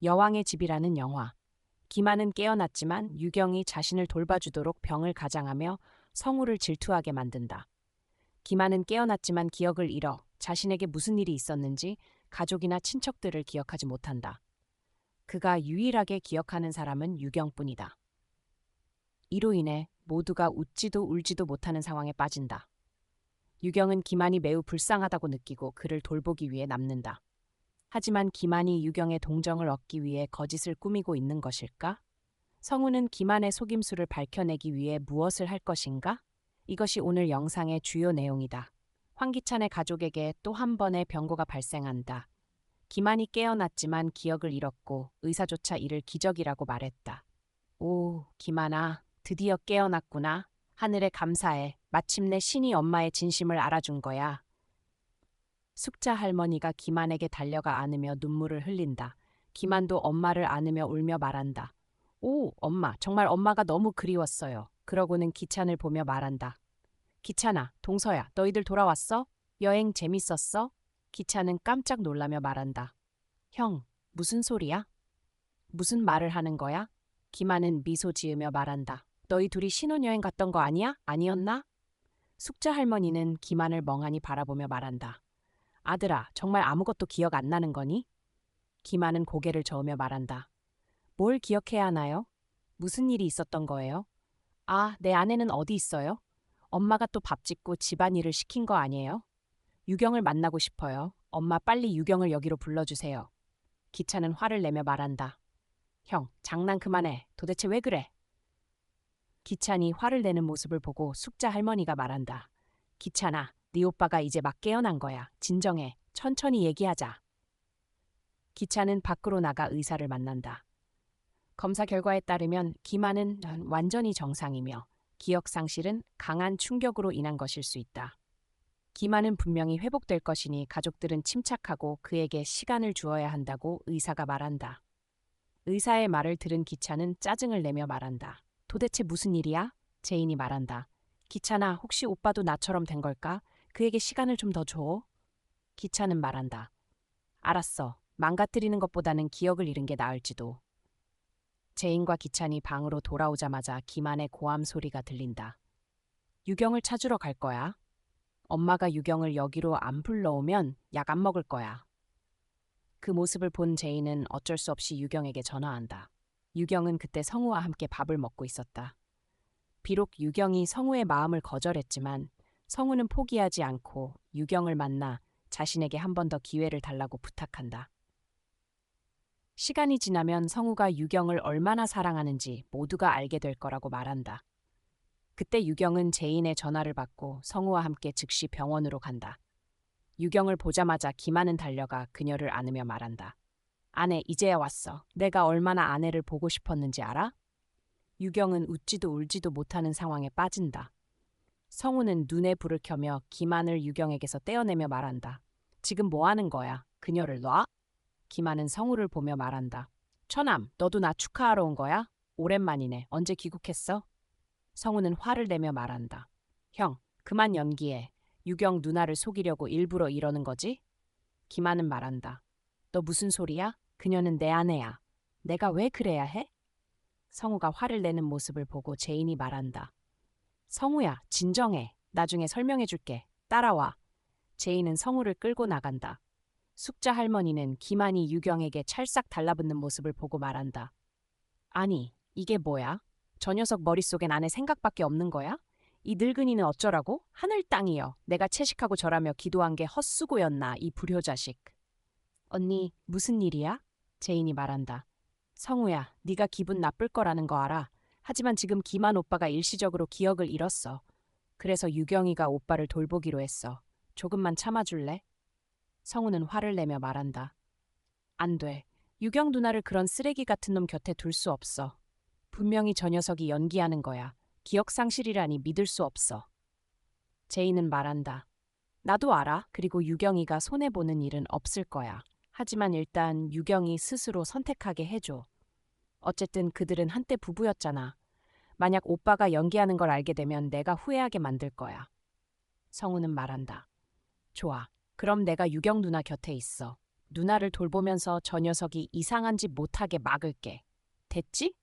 여왕의 집이라는 영화. 기만은 깨어났지만 유경이 자신을 돌봐주도록 병을 가장하며 성우를 질투하게 만든다. 기만은 깨어났지만 기억을 잃어 자신에게 무슨 일이 있었는지 가족이나 친척들을 기억하지 못한다. 그가 유일하게 기억하는 사람은 유경뿐이다. 이로 인해 모두가 웃지도 울지도 못하는 상황에 빠진다. 유경은 기만이 매우 불쌍하다고 느끼고 그를 돌보기 위해 남는다. 하지만 기만이 유경의 동정을 얻기 위해 거짓을 꾸미고 있는 것일까? 성우는 기만의 속임수를 밝혀내기 위해 무엇을 할 것인가? 이것이 오늘 영상의 주요 내용이다. 황기찬의 가족에게 또 한 번의 병고가 발생한다. 기만이 깨어났지만 기억을 잃었고 의사조차 이를 기적이라고 말했다. 오, 기만아, 드디어 깨어났구나. 하늘에 감사해. 마침내 신이 엄마의 진심을 알아준 거야. 숙자 할머니가 기만에게 달려가 안으며 눈물을 흘린다. 기만도 엄마를 안으며 울며 말한다. 오, 엄마, 정말 엄마가 너무 그리웠어요. 그러고는 기찬을 보며 말한다. 기찬아, 동서야, 너희들 돌아왔어? 여행 재밌었어? 기찬은 깜짝 놀라며 말한다. 형, 무슨 소리야? 무슨 말을 하는 거야? 기만은 미소 지으며 말한다. 너희 둘이 신혼여행 갔던 거 아니야? 아니었나? 숙자 할머니는 기만을 멍하니 바라보며 말한다. 아들아, 정말 아무것도 기억 안 나는 거니? 기만은 고개를 저으며 말한다. 뭘 기억해야 하나요? 무슨 일이 있었던 거예요? 아, 내 아내는 어디 있어요? 엄마가 또 밥 짓고 집안일을 시킨 거 아니에요? 유경을 만나고 싶어요. 엄마 빨리 유경을 여기로 불러주세요. 기찬은 화를 내며 말한다. 형, 장난 그만해. 도대체 왜 그래? 기찬이 화를 내는 모습을 보고 숙자 할머니가 말한다. 기찬아, 네 오빠가 이제 막 깨어난 거야. 진정해. 천천히 얘기하자. 기찬은 밖으로 나가 의사를 만난다. 검사 결과에 따르면 기만은 완전히 정상이며 기억 상실은 강한 충격으로 인한 것일 수 있다. 기만은 분명히 회복될 것이니 가족들은 침착하고 그에게 시간을 주어야 한다고 의사가 말한다. 의사의 말을 들은 기찬은 짜증을 내며 말한다. 도대체 무슨 일이야? 제인이 말한다. 기찬아, 혹시 오빠도 나처럼 된 걸까? 그에게 시간을 좀 더 줘. 기찬은 말한다. 알았어. 망가뜨리는 것보다는 기억을 잃은 게 나을지도. 제인과 기찬이 방으로 돌아오자마자 기만의 고함 소리가 들린다. 유경을 찾으러 갈 거야. 엄마가 유경을 여기로 안 불러오면 약 안 먹을 거야. 그 모습을 본 제인은 어쩔 수 없이 유경에게 전화한다. 유경은 그때 성우와 함께 밥을 먹고 있었다. 비록 유경이 성우의 마음을 거절했지만 성우는 포기하지 않고 유경을 만나 자신에게 한 번 더 기회를 달라고 부탁한다. 시간이 지나면 성우가 유경을 얼마나 사랑하는지 모두가 알게 될 거라고 말한다. 그때 유경은 제인의 전화를 받고 성우와 함께 즉시 병원으로 간다. 유경을 보자마자 기만은 달려가 그녀를 안으며 말한다. 아내, 이제야 왔어. 내가 얼마나 아내를 보고 싶었는지 알아? 유경은 웃지도 울지도 못하는 상황에 빠진다. 성우는 눈에 불을 켜며 기만을 유경에게서 떼어내며 말한다. 지금 뭐 하는 거야? 그녀를 놔? 기만은 성우를 보며 말한다. 처남, 너도 나 축하하러 온 거야? 오랜만이네. 언제 귀국했어? 성우는 화를 내며 말한다. 형, 그만 연기해. 유경 누나를 속이려고 일부러 이러는 거지? 기만은 말한다. 너 무슨 소리야? 그녀는 내 아내야. 내가 왜 그래야 해? 성우가 화를 내는 모습을 보고 제인이 말한다. 성우야, 진정해. 나중에 설명해 줄게. 따라와. 제인은 성우를 끌고 나간다. 숙자 할머니는 기만이 유경에게 찰싹 달라붙는 모습을 보고 말한다. 아니, 이게 뭐야? 저 녀석 머릿속엔 아내 생각밖에 없는 거야? 이 늙은이는 어쩌라고? 하늘 땅이여. 내가 채식하고 절하며 기도한 게 헛수고였나, 이 불효자식. 언니, 무슨 일이야? 제인이 말한다. 성우야, 네가 기분 나쁠 거라는 거 알아. 하지만 지금 기만 오빠가 일시적으로 기억을 잃었어. 그래서 유경이가 오빠를 돌보기로 했어. 조금만 참아줄래? 성우는 화를 내며 말한다. 안 돼. 유경 누나를 그런 쓰레기 같은 놈 곁에 둘 수 없어. 분명히 저 녀석이 연기하는 거야. 기억 상실이라니 믿을 수 없어. 제인은 말한다. 나도 알아. 그리고 유경이가 손해보는 일은 없을 거야. 하지만 일단 유경이 스스로 선택하게 해줘. 어쨌든 그들은 한때 부부였잖아. 만약 오빠가 연기하는 걸 알게 되면 내가 후회하게 만들 거야. 성우는 말한다. 좋아. 그럼 내가 유경 누나 곁에 있어. 누나를 돌보면서 저 녀석이 이상한 짓 못하게 막을게. 됐지?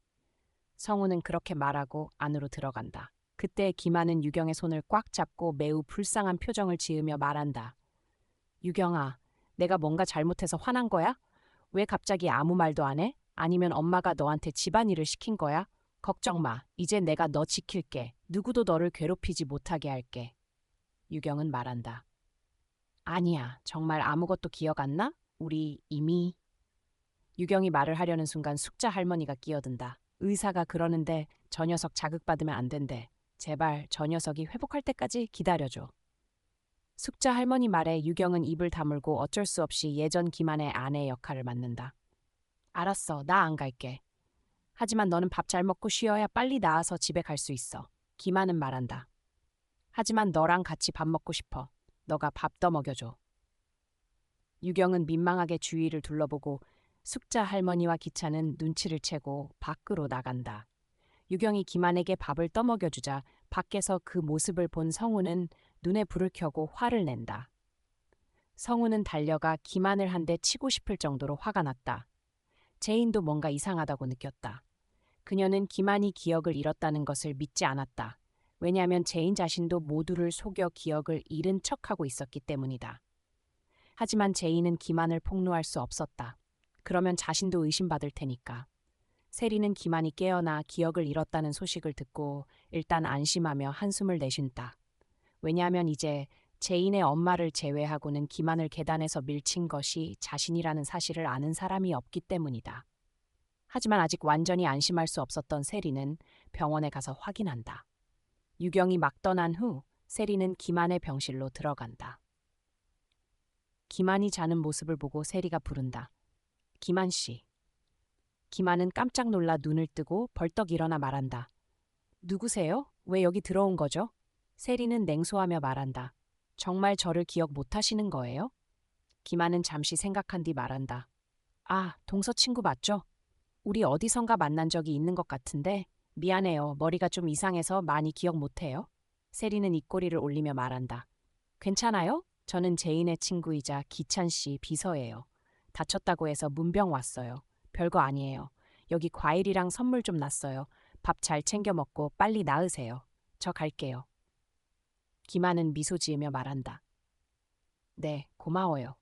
성우는 그렇게 말하고 안으로 들어간다. 그때 김하는 유경의 손을 꽉 잡고 매우 불쌍한 표정을 지으며 말한다. 유경아, 내가 뭔가 잘못해서 화난 거야? 왜 갑자기 아무 말도 안 해? 아니면 엄마가 너한테 집안일을 시킨 거야? 걱정 마. 이제 내가 너 지킬게. 누구도 너를 괴롭히지 못하게 할게. 유경은 말한다. 아니야. 정말 아무것도 기억 안 나? 우리 이미... 유경이 말을 하려는 순간 숙자 할머니가 끼어든다. 의사가 그러는데 저 녀석 자극받으면 안 된대. 제발 저 녀석이 회복할 때까지 기다려줘. 숙자 할머니 말에 유경은 입을 다물고 어쩔 수 없이 예전 기만의 아내 역할을 맡는다. 알았어, 나 안 갈게. 하지만 너는 밥 잘 먹고 쉬어야 빨리 나아서 집에 갈 수 있어. 기만은 말한다. 하지만 너랑 같이 밥 먹고 싶어. 너가 밥 더 먹여줘. 유경은 민망하게 주위를 둘러보고 숙자 할머니와 기차는 눈치를 채고 밖으로 나간다. 유경이 기만에게 밥을 떠먹여주자 밖에서 그 모습을 본 성우는 눈에 불을 켜고 화를 낸다. 성우는 달려가 기만을 한 대 치고 싶을 정도로 화가 났다. 제인도 뭔가 이상하다고 느꼈다. 그녀는 기만이 기억을 잃었다는 것을 믿지 않았다. 왜냐하면 제인 자신도 모두를 속여 기억을 잃은 척하고 있었기 때문이다. 하지만 제인은 기만을 폭로할 수 없었다. 그러면 자신도 의심받을 테니까. 세리는 기만이 깨어나 기억을 잃었다는 소식을 듣고 일단 안심하며 한숨을 내쉰다. 왜냐하면 이제 제인의 엄마를 제외하고는 기만을 계단에서 밀친 것이 자신이라는 사실을 아는 사람이 없기 때문이다. 하지만 아직 완전히 안심할 수 없었던 세리는 병원에 가서 확인한다. 유경이 막 떠난 후 세리는 기만의 병실로 들어간다. 기만이 자는 모습을 보고 세리가 부른다. 기만 씨. 기만은 깜짝 놀라 눈을 뜨고 벌떡 일어나 말한다. 누구세요? 왜 여기 들어온 거죠? 세리는 냉소하며 말한다. 정말 저를 기억 못하시는 거예요? 기만은 잠시 생각한 뒤 말한다. 아, 동서 친구 맞죠? 우리 어디선가 만난 적이 있는 것 같은데 미안해요. 머리가 좀 이상해서 많이 기억 못해요. 세리는 입꼬리를 올리며 말한다. 괜찮아요? 저는 제인의 친구이자 기찬 씨 비서예요. 다쳤다고 해서 문병 왔어요. 별거 아니에요. 여기 과일이랑 선물 좀 놨어요. 밥 잘 챙겨 먹고 빨리 나으세요. 저 갈게요. 기만은 미소 지으며 말한다. 네, 고마워요.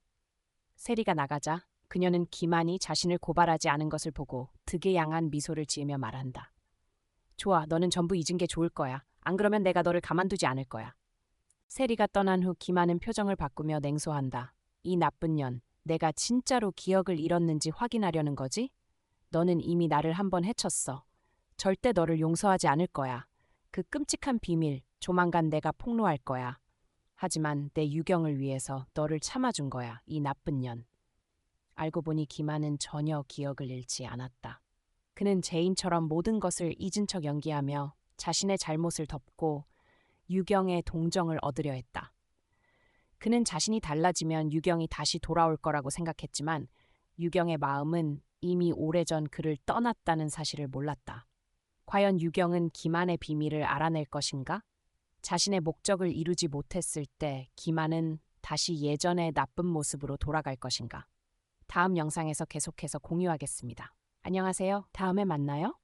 세리가 나가자 그녀는 기만이 자신을 고발하지 않은 것을 보고 득의양한 미소를 지으며 말한다. 좋아, 너는 전부 잊은 게 좋을 거야. 안 그러면 내가 너를 가만두지 않을 거야. 세리가 떠난 후 기만은 표정을 바꾸며 냉소한다. 이 나쁜 년, 내가 진짜로 기억을 잃었는지 확인하려는 거지? 너는 이미 나를 한번 해쳤어. 절대 너를 용서하지 않을 거야. 그 끔찍한 비밀, 조만간 내가 폭로할 거야. 하지만 내 유경을 위해서 너를 참아준 거야, 이 나쁜 년. 알고 보니 기만은 전혀 기억을 잃지 않았다. 그는 제인처럼 모든 것을 잊은 척 연기하며 자신의 잘못을 덮고 유경의 동정을 얻으려 했다. 그는 자신이 달라지면 유경이 다시 돌아올 거라고 생각했지만 유경의 마음은 이미 오래전 그를 떠났다는 사실을 몰랐다. 과연 유경은 기만의 비밀을 알아낼 것인가? 자신의 목적을 이루지 못했을 때 기만은 다시 예전의 나쁜 모습으로 돌아갈 것인가? 다음 영상에서 계속해서 공유하겠습니다. 안녕하세요. 다음에 만나요.